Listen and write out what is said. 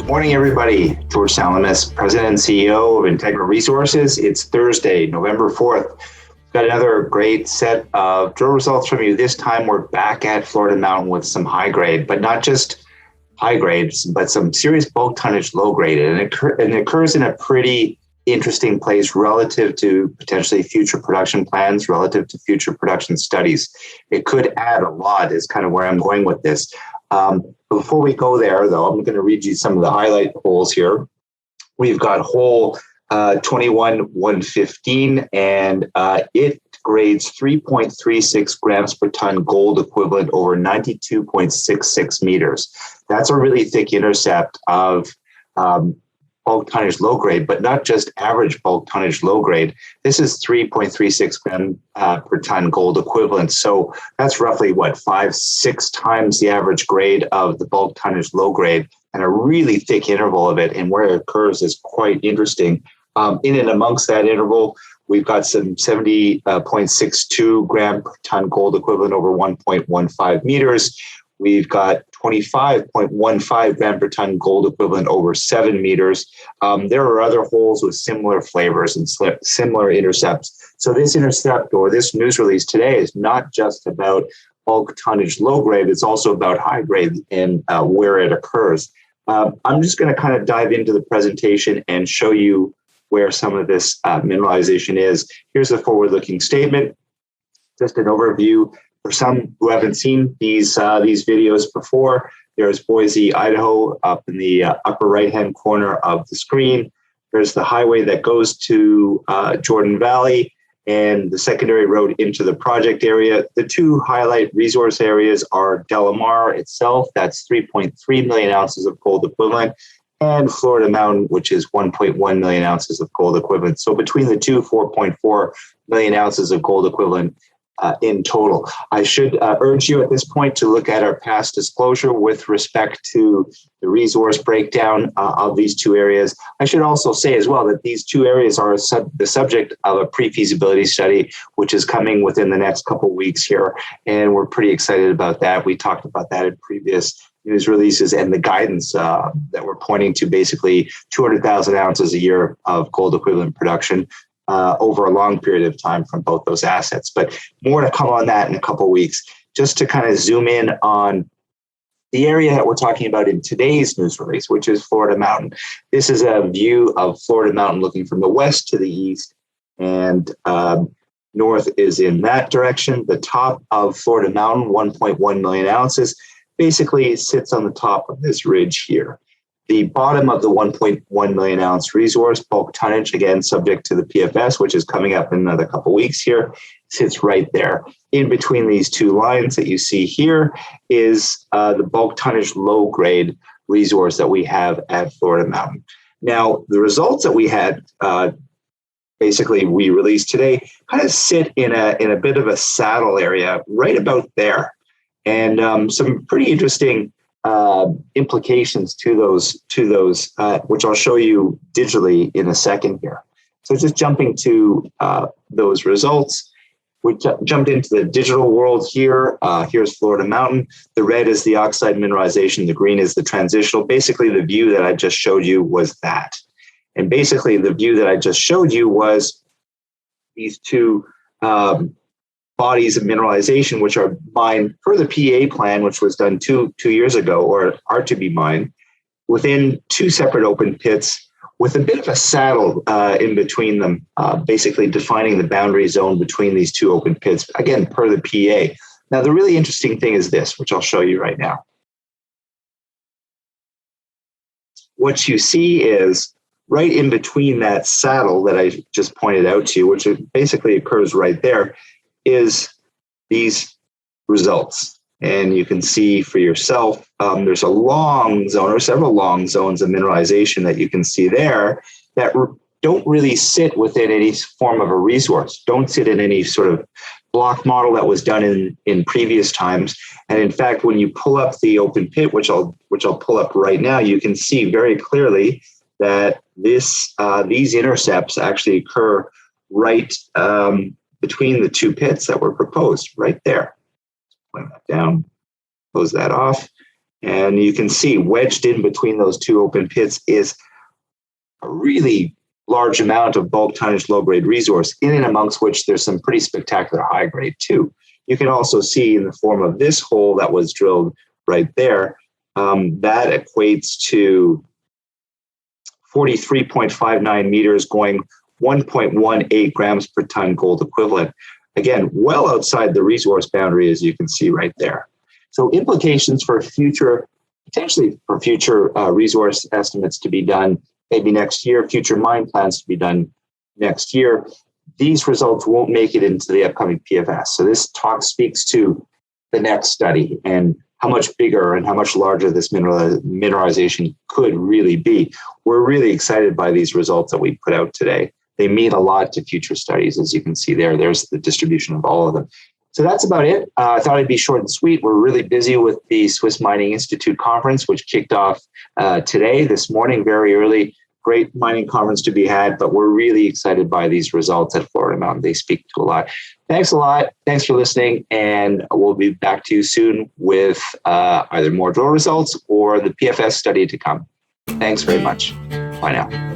Morning, everybody. George Salamis, President and CEO of Integra Resources. It's Thursday, November 4th. We've got another great set of drill results from you. This time we're back at Florida Mountain with some high grade, but not just high grades, but some serious bulk tonnage low grade. And it occurs in a pretty interesting place relative to potentially future production plans, relative to future production studies. It could add a lot is kind of where I'm going with this. Before we go there, though, I'm going to read you some of the highlight holes here. We've got hole 21-115, and it grades 3.36 grams per ton gold equivalent over 92.66 meters. That's a really thick intercept of bulk tonnage low grade, but not just average bulk tonnage low grade. This is 3.36 gram per ton gold equivalent. So that's roughly 5-6 times the average grade of the bulk tonnage low grade, and a really thick interval of it. And where it occurs is quite interesting. In and amongst that interval, we've got some 70.62 gram per ton gold equivalent over 1.15 meters. We've got 25.15 gram per ton gold equivalent over 7 meters. There are other holes with similar flavors and similar intercepts. So this intercept, or this news release today, is not just about bulk tonnage low grade, it's also about high grade and where it occurs. I'm just going to kind of dive into the presentation and show you where some of this mineralization is. Here's a forward-looking statement, just an overview. For some who haven't seen these videos before, there's Boise, Idaho, up in the upper right-hand corner of the screen. There's the highway that goes to Jordan Valley and the secondary road into the project area. The two highlight resource areas are Delamar itself, that's 3.3 million ounces of gold equivalent, and Florida Mountain, which is 1.1 million ounces of gold equivalent. So between the two, 4.4 million ounces of gold equivalent in total. I should urge you at this point to look at our past disclosure with respect to the resource breakdown of these two areas. I should also say as well that these two areas are the subject of a pre-feasibility study, which is coming within the next couple of weeks here. And we're pretty excited about that. We talked about that in previous news releases, and the guidance that we're pointing to, basically 200,000 ounces a year of gold equivalent production over a long period of time from both those assets. But more to come on that in a couple of weeks. Just to kind of zoom in on the area that we're talking about in today's news release, which is Florida Mountain. This is a view of Florida Mountain looking from the west to the east, and north is in that direction. The top of Florida Mountain, 1.1 million ounces, basically sits on the top of this ridge here. The bottom of the 1.1 million ounce resource, bulk tonnage, again, subject to the PFS, which is coming up in another couple of weeks here, sits right there. In between these two lines that you see here is the bulk tonnage low grade resource that we have at Florida Mountain. Now, the results that we had, basically we released today, kind of sit in a bit of a saddle area right about there. And some pretty interesting implications to those, which I'll show you digitally in a second here. So just jumping to those results, we jumped into the digital world here. Here's Florida Mountain. The red is the oxide mineralization. The green is the transitional. Basically, the view that I just showed you was that. And basically, the view that I just showed you was these two bodies of mineralization, which are mined per the PEA plan, which was done two years ago, or are to be mined, within two separate open pits with a bit of a saddle in between them, basically defining the boundary zone between these two open pits, again, per the PEA. Now, the really interesting thing is this, which I'll show you right now. What you see is right in between that saddle that I just pointed out to you, which basically occurs right there, is these results. And you can see for yourself, there's a long zone or several long zones of mineralization that you can see there that don't really sit within any form of a resource, don't sit in any sort of block model that was done in previous times. And in fact, when you pull up the open pit, which I'll pull up right now, you can see very clearly that these intercepts actually occur right between the two pits that were proposed right there. Point that down, close that off. And you can see wedged in between those two open pits is a really large amount of bulk tonnage low-grade resource, in and amongst which there's some pretty spectacular high-grade too. You can also see in the form of this hole that was drilled right there, that equates to 43.59 meters going 1.18 grams per ton gold equivalent. Again, well outside the resource boundary, as you can see right there. So implications for potentially for future resource estimates to be done maybe next year, future mine plans to be done next year. These results won't make it into the upcoming PFS. So this talk speaks to the next study and how much bigger and how much larger this mineralization could really be. We're really excited by these results that we put out today. They mean a lot to future studies, as you can see there. There's the distribution of all of them. So that's about it. I thought I'd be short and sweet. We're really busy with the Swiss Mining Institute conference, which kicked off this morning, very early. Great mining conference to be had, but we're really excited by these results at Florida Mountain. They speak to a lot. Thanks a lot. Thanks for listening, and we'll be back to you soon with either more drill results or the PFS study to come. Thanks very much. Bye now.